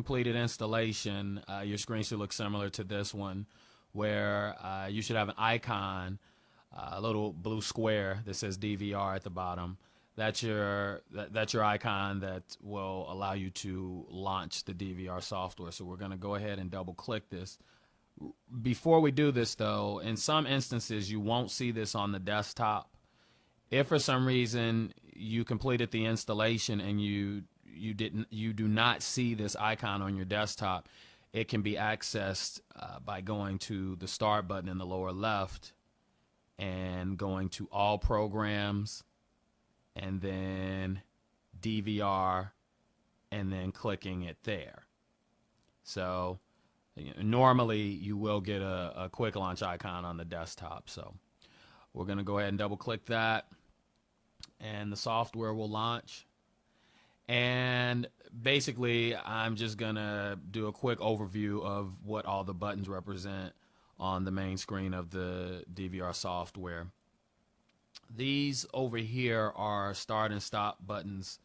completed installation, your screen should look similar to this one, where you should have an icon, a little blue square that says DVR at the bottom. That's your icon that will allow you to launch the DVR software. So we're going to go ahead and double click this. Before we do this though, in some instances you won't see this on the desktop. If for some reason you completed the installation and you do not see this icon on your desktop, it can be accessed by going to the start button in the lower left and going to all programs and then DVR and then clicking it there. So normally you will get a quick launch icon on the desktop. So we're going to go ahead and double click that and the software will launch. And basically I'm just going to do a quick overview of what all the buttons represent on the main screen of the DVR software. These over here are start and stop buttons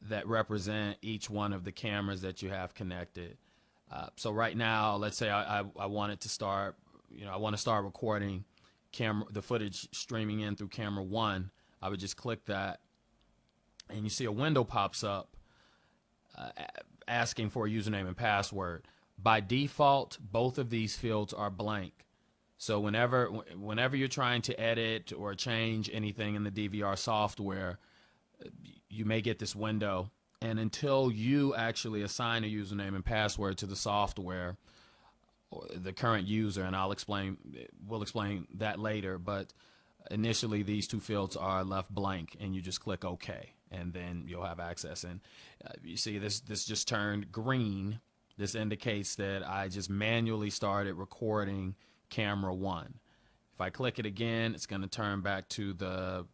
that represent each one of the cameras that you have connected. So right now, let's say I wanted to start, I want to start recording the footage streaming in through camera 1. I would just click that and you see a window pops up asking for a username and password. By default, both of these fields are blank. So whenever you're trying to edit or change anything in the DVR software, you may get this window. And until you actually assign a username and password to the software, or the current user, and we'll explain that later, but initially these two fields are left blank and you just click OK and then you'll have access. And you see this just turned green. This indicates that I just manually started recording camera 1. If I click it again, it's going to turn back to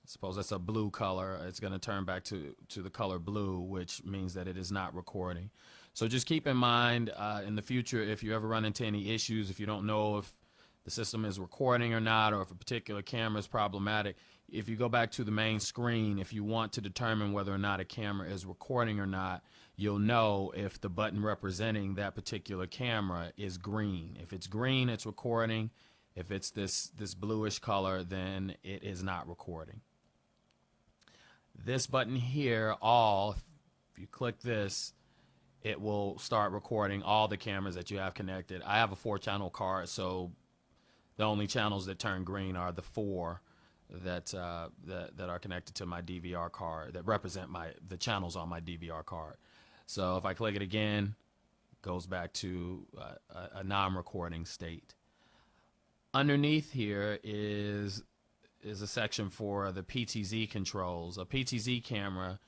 suppose that's a blue color. It's going to turn back to the color blue, which means that it is not recording. So just keep in mind in the future, if you ever run into any issues, if you don't know if the system is recording or not, or if a particular camera is problematic, if you go back to the main screen, if you want to determine whether or not a camera is recording or not, you'll know if the button representing that particular camera is green. If it's green, it's recording. If it's this bluish color, then it is not recording. This button here, all, if you click this, it will start recording all the cameras that you have connected. I have a 4-channel card, so the only channels that turn green are the 4 that are connected to my DVR card, that represent the channels on my DVR card. So if I click it again, it goes back to a non-recording state. Underneath here is a section for the PTZ controls. A PTZ camera,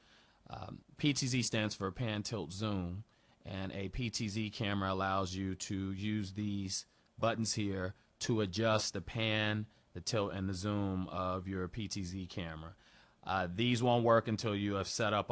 PTZ stands for pan, tilt, zoom, and a PTZ camera allows you to use these buttons here to adjust the pan, the tilt, and the zoom of your PTZ camera. These won't work until you have set up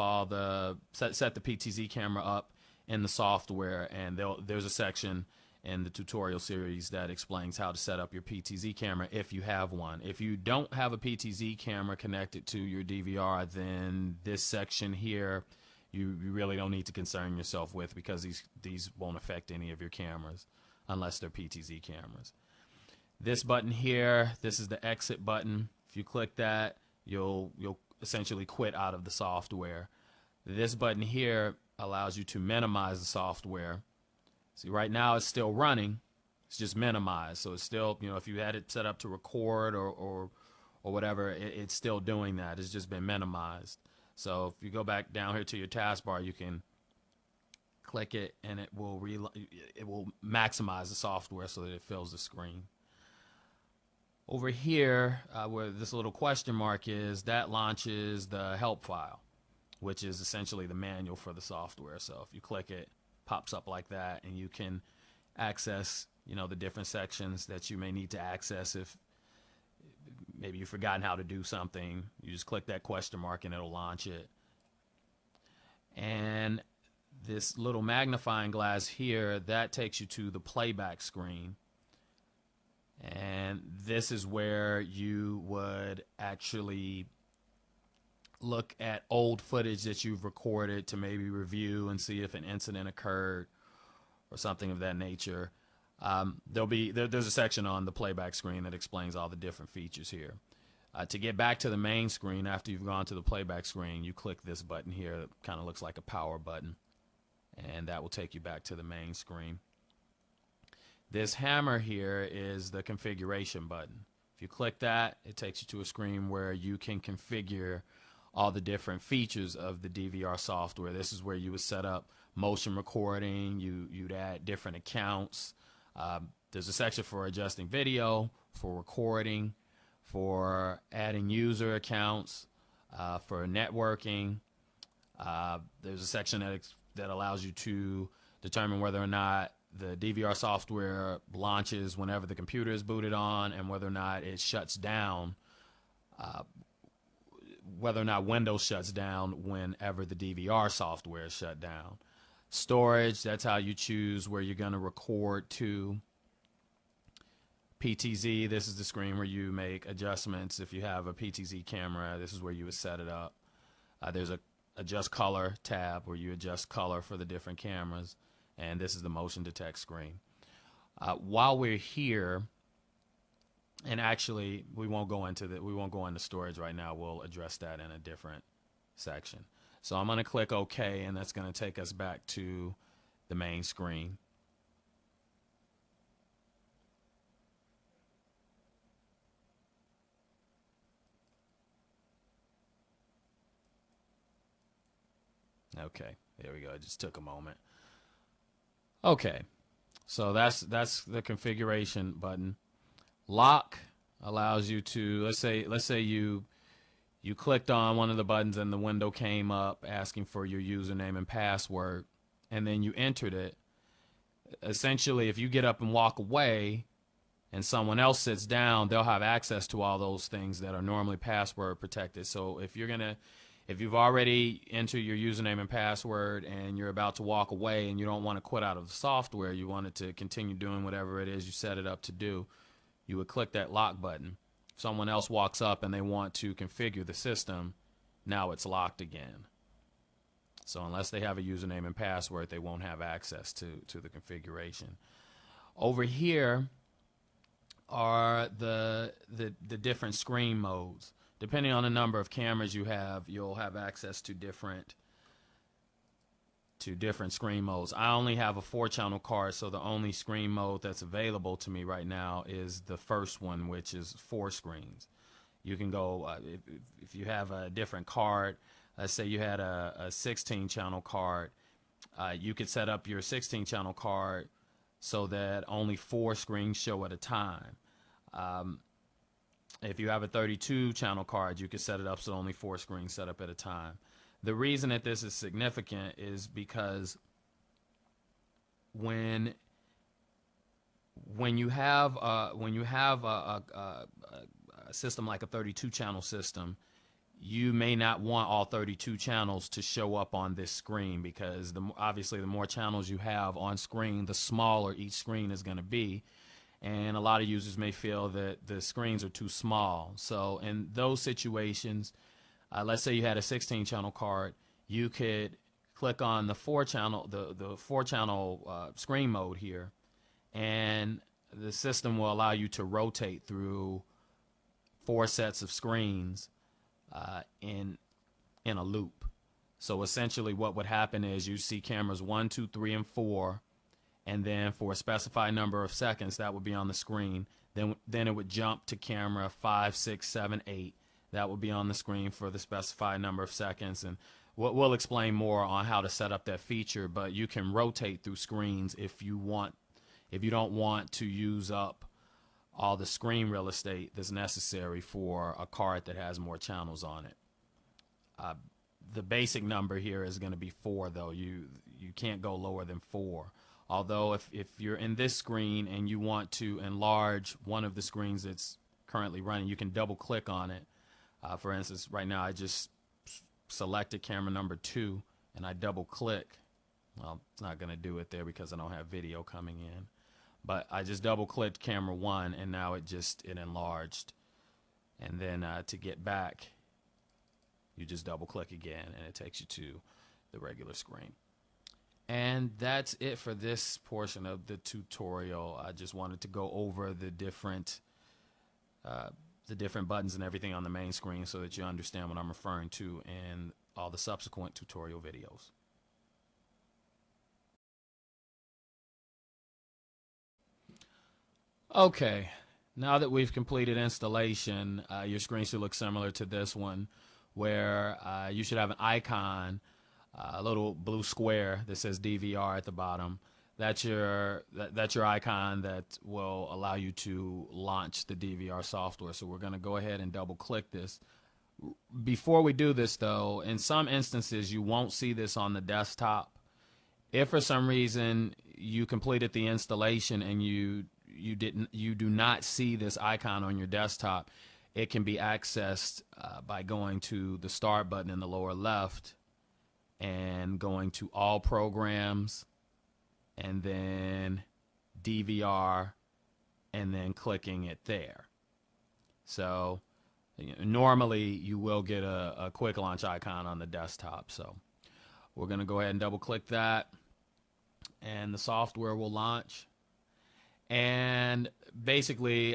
set the PTZ camera up in the software, and there's a section in the tutorial series that explains how to set up your PTZ camera if you have one. If you don't have a PTZ camera connected to your DVR, then this section here you really don't need to concern yourself with, because these won't affect any of your cameras unless they're PTZ cameras. This button here, this is the exit button. If you click that, you'll essentially quit out of the software. This button here allows you to minimize the software. See, right now it's still running. It's just minimized. So it's still, if you had it set up to record or whatever, it's still doing that. It's just been minimized. So if you go back down here to your taskbar, you can click it and it will maximize the software so that it fills the screen. Over here, where this little question mark is, that launches the help file, which is essentially the manual for the software. So if you click it, pops up like that, and you can access, the different sections that you may need to access. If maybe you've forgotten how to do something, you just click that question mark and it'll launch it. And this little magnifying glass here, that takes you to the playback screen. And this is where you would actually look at old footage that you've recorded to maybe review and see if an incident occurred or something of that nature. There's a section on the playback screen that explains all the different features here. To get back to the main screen after you've gone to the playback screen, you click this button here. It kind of looks like a power button, and that will take you back to the main screen. This hammer here is the configuration button. If you click that, it takes you to a screen where you can configure all the different features of the DVR software. This is where you would set up motion recording, you'd add different accounts. There's a section for adjusting video, for recording, for adding user accounts, for networking. There's a section that allows you to determine whether or not the DVR software launches whenever the computer is booted on, and whether or not it shuts down, whether or not Windows shuts down whenever the DVR software is shut down. Storage, that's how you choose where you're going to record to. PTZ, this is the screen where you make adjustments. If you have a PTZ camera, this is where you would set it up. There's a adjust color tab where you adjust color for the different cameras, and this is the motion detect screen. While we're here, and actually we won't go into storage right now. We'll address that in a different section. So I'm going to click OK, and that's going to take us back to the main screen. Okay, there we go. It just took a moment. Okay, so that's the configuration button. Lock allows you to, let's say you clicked on one of the buttons and the window came up asking for your username and password, and then you entered it. Essentially, if you get up and walk away and someone else sits down, they'll have access to all those things that are normally password protected. So if you've already entered your username and password and you're about to walk away and you don't want to quit out of the software, you want it to continue doing whatever it is you set it up to do, you would click that lock button. If someone else walks up and they want to configure the system, now it's locked again. So unless they have a username and password, they won't have access to the configuration. Over here are the different screen modes. Depending on the number of cameras you have, you'll have access to different screen modes. I only have a 4-channel card, so the only screen mode that's available to me right now is the first one, which is 4 screens. You can go, if you have a different card, let's say you had a 16-channel card, you could set up your 16-channel card so that only 4 screens show at a time. If you have a 32-channel card, you could set it up so only 4 screens set up at a time. The reason that this is significant is because when you have a system like a 32-channel system, you may not want all 32 channels to show up on this screen, because obviously the more channels you have on screen, the smaller each screen is going to be. And a lot of users may feel that the screens are too small. So in those situations, let's say you had a 16-channel card, you could click on the 4-channel, the 4-channel screen mode here, and the system will allow you to rotate through 4 sets of screens in a loop. So essentially, what would happen is you see cameras 1, 2, 3, and 4. And then for a specified number of seconds, that would be on the screen. Then it would jump to camera 5, 6, 7, 8. That would be on the screen for the specified number of seconds. And we'll explain more on how to set up that feature. But you can rotate through screens if you don't want to use up all the screen real estate that's necessary for a card that has more channels on it. The basic number here is going to be 4, though. You can't go lower than 4. Although if you're in this screen and you want to enlarge one of the screens that's currently running, you can double click on it. For instance, right now I just selected camera number 2 and I double click. Well, it's not going to do it there because I don't have video coming in. But I just double clicked camera 1 and now it enlarged. And then to get back You just double click again and it takes you to the regular screen. And that's it for this portion of the tutorial. I just wanted to go over the different buttons and everything on the main screen so that you understand what I'm referring to in all the subsequent tutorial videos. Okay, now that we've completed installation, your screen should look similar to this one, where you should have an icon, a little blue square that says DVR at the bottom. That's your icon that will allow you to launch the DVR software. So we're going to go ahead and double click this. Before we do this though, in some instances you won't see this on the desktop. If for some reason you completed the installation and you do not see this icon on your desktop, it can be accessed by going to the start button in the lower left and going to all programs and then DVR and then clicking it there. So normally you will get a quick launch icon on the desktop. So we're going to go ahead and double click that and the software will launch. And basically